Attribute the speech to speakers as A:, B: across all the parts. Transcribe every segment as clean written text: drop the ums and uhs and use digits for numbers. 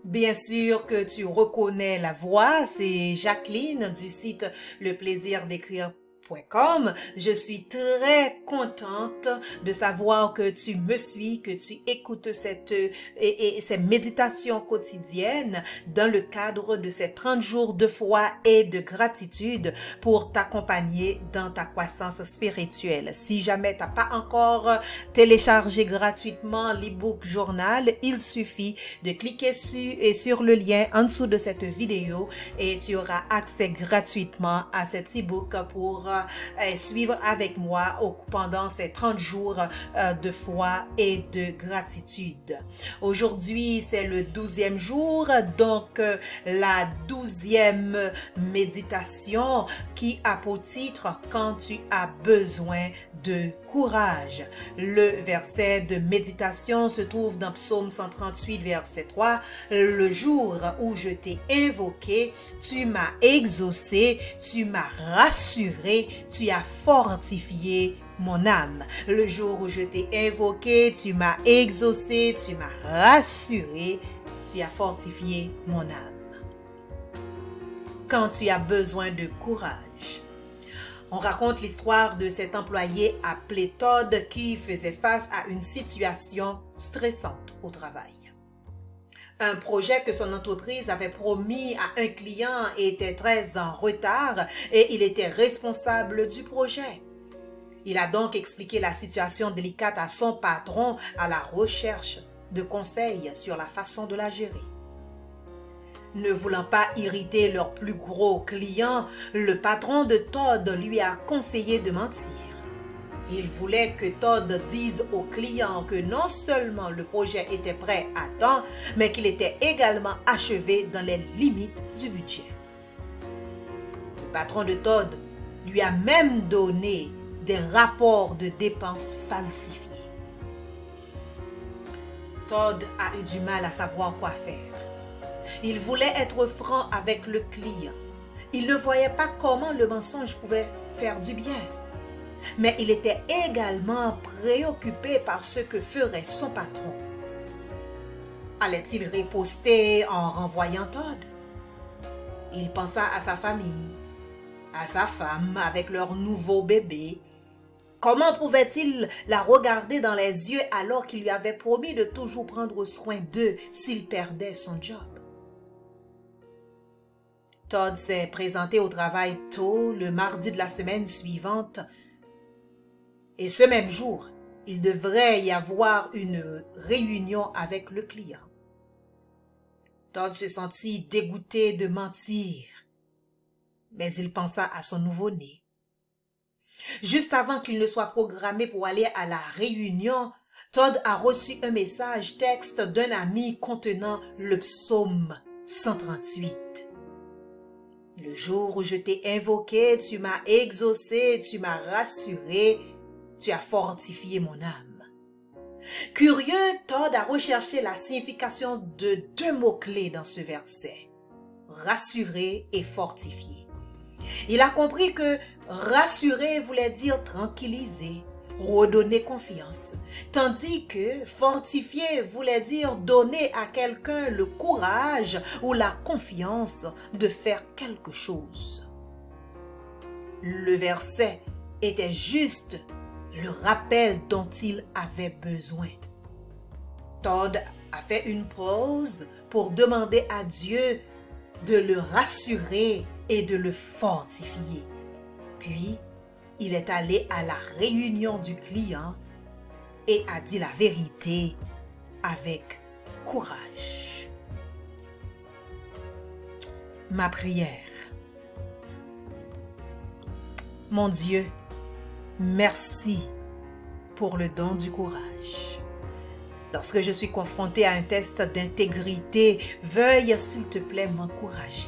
A: Bien sûr que tu reconnais la voix, c'est Jacqueline du site leplaisirdécrire.com. Je suis très contente de savoir que tu me suis, que tu écoutes ces méditations quotidiennes dans le cadre de ces 30 jours de foi et de gratitude pour t'accompagner dans ta croissance spirituelle. Si jamais tu n'as pas encore téléchargé gratuitement l'ebook journal, il suffit de cliquer sur le lien en dessous de cette vidéo et tu auras accès gratuitement à cet ebook pour suivre avec moi pendant ces 30 jours de foi et de gratitude. Aujourd'hui, c'est le 12e jour, donc la 12e méditation qui a pour titre « Quand tu as besoin de courage ». Le verset de méditation se trouve dans Psaume 138, verset 3. « Le jour où je t'ai invoqué, tu m'as exaucé, tu m'as rassuré, tu as fortifié mon âme. » Le jour où je t'ai invoqué, tu m'as exaucé, tu m'as rassuré, tu as fortifié mon âme. Quand tu as besoin de courage. On raconte l'histoire de cet employé appelé Todd qui faisait face à une situation stressante au travail. Un projet que son entreprise avait promis à un client était très en retard et il était responsable du projet. Il a donc expliqué la situation délicate à son patron à la recherche de conseils sur la façon de la gérer. Ne voulant pas irriter leur plus gros client, le patron de Todd lui a conseillé de mentir. Il voulait que Todd dise au client que non seulement le projet était prêt à temps, mais qu'il était également achevé dans les limites du budget. Le patron de Todd lui a même donné des rapports de dépenses falsifiés. Todd a eu du mal à savoir quoi faire. Il voulait être franc avec le client. Il ne voyait pas comment le mensonge pouvait faire du bien. Mais il était également préoccupé par ce que ferait son patron. Allait-il riposter en renvoyant Todd? Il pensa à sa famille, à sa femme avec leur nouveau bébé. Comment pouvait-il la regarder dans les yeux alors qu'il lui avait promis de toujours prendre soin d'eux s'il perdait son job? Todd s'est présenté au travail tôt le mardi de la semaine suivante et ce même jour, il devrait y avoir une réunion avec le client. Todd se sentit dégoûté de mentir, mais il pensa à son nouveau-né. Juste avant qu'il ne soit programmé pour aller à la réunion, Todd a reçu un message texte d'un ami contenant le psaume 138. Le jour où je t'ai invoqué, tu m'as exaucé, tu m'as rassuré, tu as fortifié mon âme. Curieux, Todd a recherché la signification de deux mots-clés dans ce verset. Rassurer et fortifier. Il a compris que rassurer voulait dire tranquilliser, redonner confiance, tandis que fortifier voulait dire donner à quelqu'un le courage ou la confiance de faire quelque chose. Le verset était juste le rappel dont il avait besoin. Todd a fait une pause pour demander à Dieu de le rassurer et de le fortifier. Puis, il est allé à la réunion du client et a dit la vérité avec courage. Ma prière. Mon Dieu, merci pour le don du courage. Lorsque je suis confrontée à un test d'intégrité, veuille s'il te plaît m'encourager.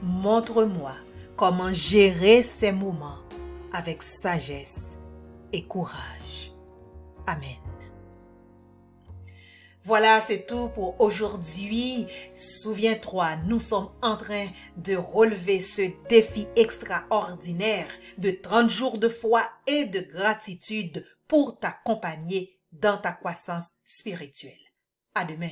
A: Montre-moi comment gérer ces moments avec sagesse et courage. Amen. Voilà, c'est tout pour aujourd'hui. Souviens-toi, nous sommes en train de relever ce défi extraordinaire de 30 jours de foi et de gratitude pour t'accompagner dans ta croissance spirituelle. À demain.